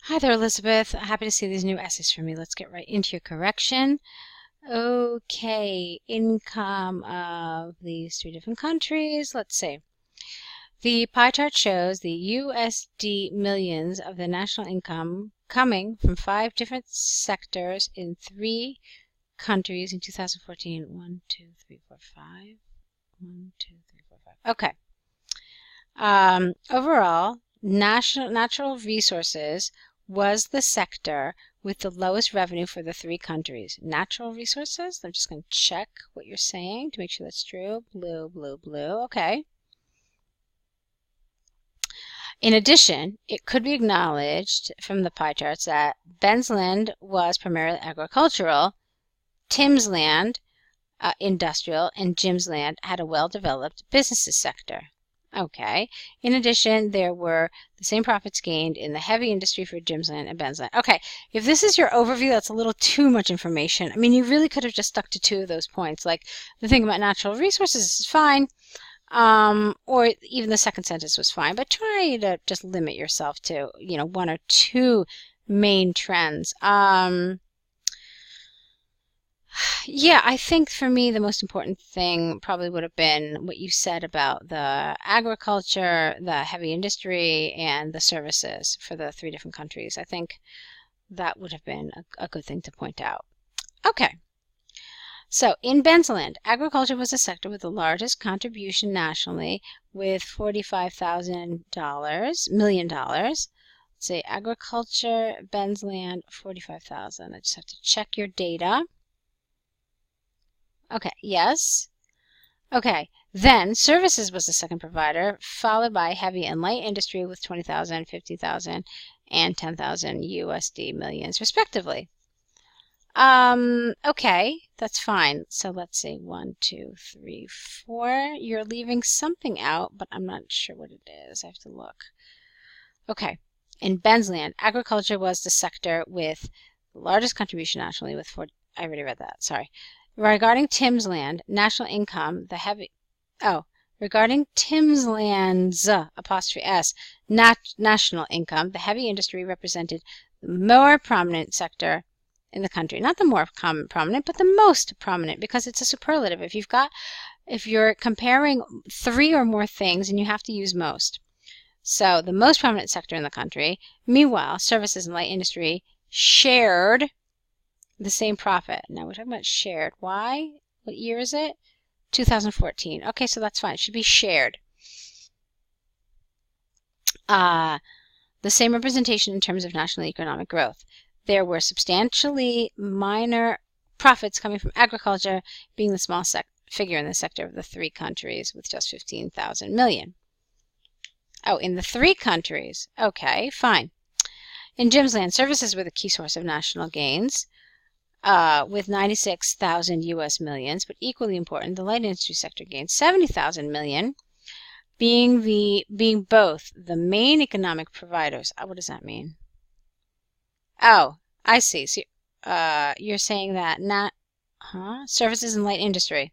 Hi there, Elizabeth. Happy to see these new essays from you. Let's get right into your correction. Okay, income of these three different countries. Let's see. The pie chart shows the USD millions of the national income coming from 5 different sectors in 3 countries in 2014. 1, 2, 3, 4, 5. 1, 2, 3, 4, 5. Okay. Overall, natural resources was the sector with the lowest revenue for the 3 countries. Natural resources, I'm just going to check what you're saying to make sure that's true. Blue, blue, blue. Okay. In addition, it could be acknowledged from the pie charts that Ben's land was primarily agricultural, Tim's land industrial, and Jim's land had a well-developed businesses sector. Okay. In addition, there were the same profits gained in the heavy industry for Jim's land and Ben's land. Okay, if this is your overview, that's a little too much information. I mean, you really could have just stuck to 2 of those points. Like, the thing about natural resources is fine, or even the second sentence was fine, but try to just limit yourself to, 1 or 2 main trends. Yeah, I think for me the most important thing probably would have been what you said about the agriculture, the heavy industry, and the services for the 3 different countries. I think that would have been a good thing to point out. Okay. So in Ben's land, agriculture was the sector with the largest contribution nationally with $45,000 million. Let's say agriculture, Ben's land, 45,000. I just have to check your data. Okay, yes. Okay, then services was the second provider, followed by heavy and light industry with 20,000, 50,000, and 10,000 USD millions, respectively. Okay, that's fine. So let's see, 1, 2, 3, 4. You're leaving something out, but I'm not sure what it is. I have to look. Okay, in Ben's land, agriculture was the sector with the largest contribution nationally with 40. I already read that, sorry. Regarding Tim's land, national income, the heavy, regarding Tim's land's, apostrophe S, national income, the heavy industry represented the more prominent sector in the country. Not the more prominent, but the most prominent, because it's a superlative. If you're comparing 3 or more things, and you have to use most. So the most prominent sector in the country. Meanwhile, services and light industry shared the same profit. Now we're talking about shared. Why? What year is it? 2014. Okay, so that's fine. It should be shared. The same representation in terms of national economic growth. There were substantially minor profits coming from agriculture, being the small figure in the sector of the 3 countries with just 15,000 million. Oh, in the 3 countries. Okay, fine. In Jim's land, services were the key source of national gains. With 96,000 U.S. millions, but equally important, the light industry sector gained 70,000 million, being both the main economic providers. What does that mean? Oh, I see. So, you're saying that services and light industry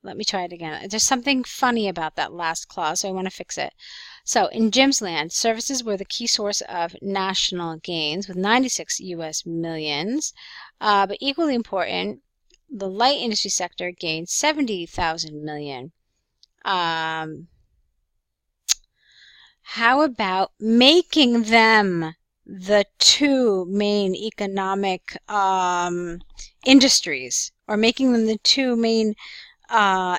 let me try it again. There's something funny about that last clause, so I want to fix it. So in Jim's land, services were the key source of national gains with 96 U.S. millions, but equally important, the light industry sector gained 70,000 million. How about making them the 2 main economic industries, or making them the 2 main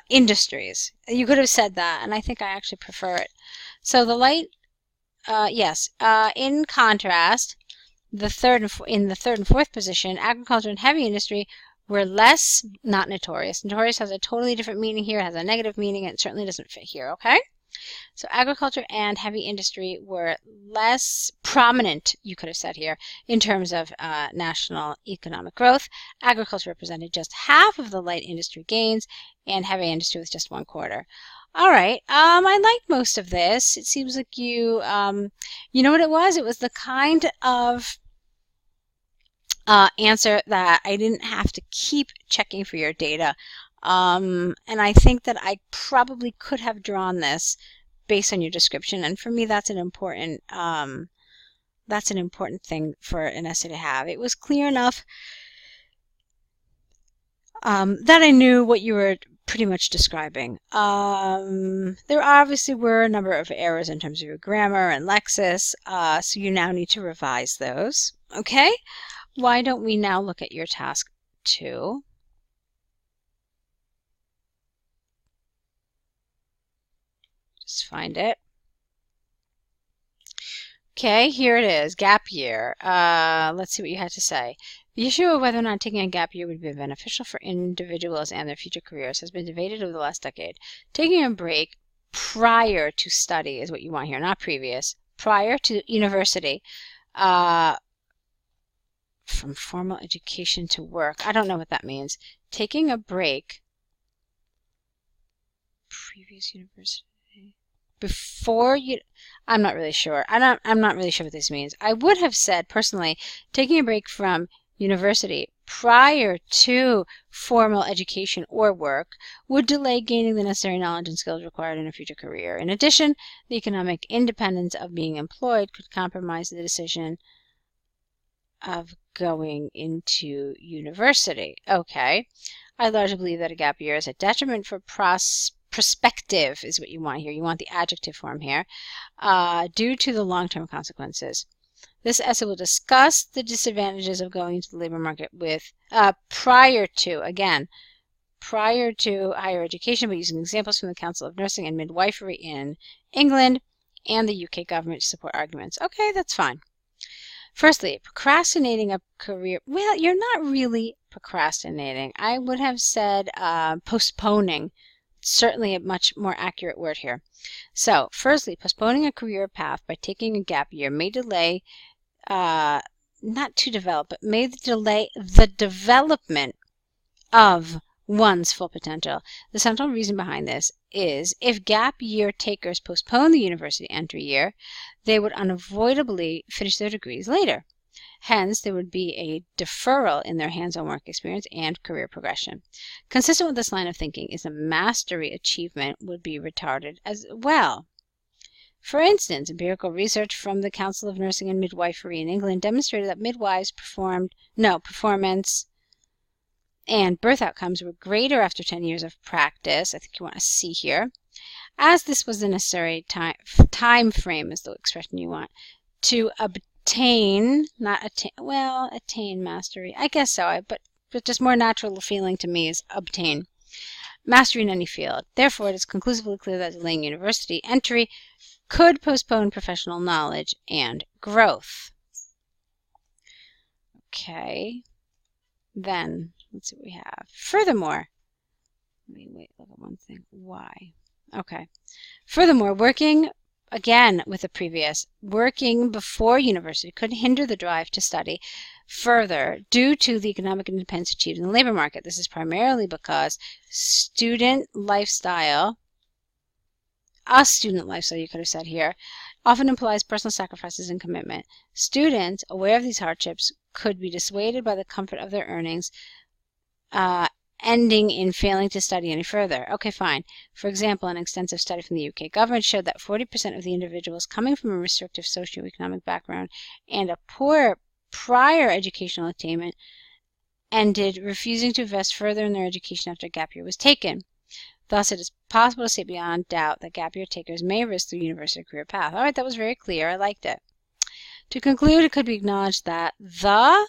industries? You could have said that, and I think I actually prefer it. So the light, yes. In contrast, in the third and 4th position, agriculture and heavy industry were less, not notorious. Notorious has a totally different meaning here. It has a negative meaning, and it certainly doesn't fit here, okay? So agriculture and heavy industry were less prominent, you could have said here, in terms of national economic growth. Agriculture represented just half of the light industry gains, and heavy industry was just 1/4. All right, I liked most of this. It seems like you know what it was? It was the kind of answer that I didn't have to keep checking for your data. And I think that I probably could have drawn this based on your description, and for me that's an important thing for an essay to have. It was clear enough that I knew what you were pretty much describing. There obviously were a number of errors in terms of your grammar and lexis, so you now need to revise those. Okay? Why don't we now look at your task 2? Just find it. Okay, here it is, gap year. Let's see what you had to say. The issue of whether or not taking a gap year would be beneficial for individuals and their future careers has been debated over the last decade. Taking a break prior to study is what you want here, not previous. Prior to university, from formal education to work. I don't know what that means. Taking a break, previous university. Before you, I'm not really sure. I'm not really sure what this means. I would have said personally, taking a break from university prior to formal education or work would delay gaining the necessary knowledge and skills required in a future career. In addition, the economic independence of being employed could compromise the decision of going into university. Okay. I largely believe that a gap year is a detriment for prospective is what you want here. You want the adjective form here, due to the long-term consequences. This essay will discuss the disadvantages of going into the labor market with prior to higher education, but using examples from the Council of Nursing and Midwifery in England and the UK government to support arguments. Okay, that's fine. Firstly, procrastinating a career. Well, you're not really procrastinating. I would have said postponing. Certainly a much more accurate word here. So, firstly, postponing a career path by taking a gap year may delay, not to develop, but may delay the development of one's full potential. The central reason behind this is if gap year takers postpone the university entry year, they would unavoidably finish their degrees later. Hence, there would be a deferral in their hands-on work experience and career progression. Consistent with this line of thinking is the mastery achievement would be retarded as well. For instance, empirical research from the Council of Nursing and Midwifery in England demonstrated that midwives' performance and birth outcomes were greater after 10 years of practice. I think you want to see here. As this was the necessary time frame is the expression you want, to attain mastery. I guess so, but just more natural feeling to me is obtain mastery in any field. Therefore, it is conclusively clear that delaying university entry could postpone professional knowledge and growth. Okay, then let's see what we have. Furthermore, look at one thing. Why? Okay. Furthermore, working before university could hinder the drive to study further due to the economic independence achieved in the labor market. This is primarily because student lifestyle, you could have said here, often implies personal sacrifices and commitment. Students, aware of these hardships, could be dissuaded by the comfort of their earnings, ending in failing to study any further. Okay, fine. For example, an extensive study from the UK government showed that 40% of the individuals coming from a restrictive socioeconomic background and a poor prior educational attainment ended refusing to invest further in their education after a gap year was taken. Thus, it is possible to say beyond doubt that gap year takers may risk the university career path. All right, that was very clear. I liked it. To conclude, it could be acknowledged that the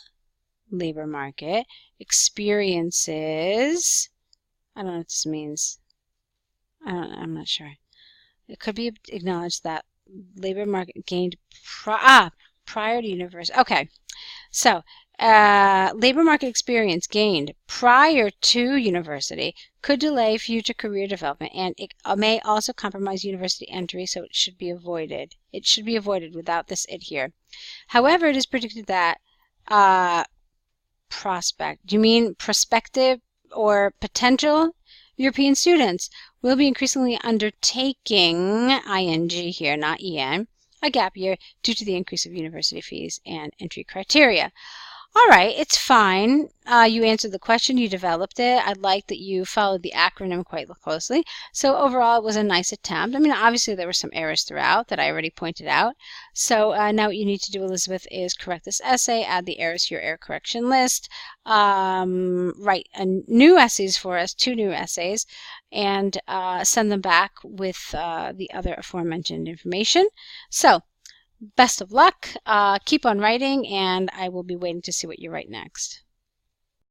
labor market experiences, I don't know what this means. I'm not sure. It could be acknowledged that labor market gained prior to university. Okay, so labor market experience gained prior to university could delay future career development, and it may also compromise university entry, so it should be avoided. It should be avoided without this "it" here. However, it is predicted that do you mean prospective or potential European students will be increasingly undertaking, ing here, not en, a gap year due to the increase of university fees and entry criteria. All right, it's fine. You answered the question, you developed it. I like that you followed the acronym quite closely. So overall, it was a nice attempt. I mean, obviously there were some errors throughout that I already pointed out. So now what you need to do, Elizabeth, is correct this essay, add the errors to your error correction list, write new essays for us, 2 new essays, and send them back with the other aforementioned information. So best of luck. Keep on writing, and I will be waiting to see what you write next.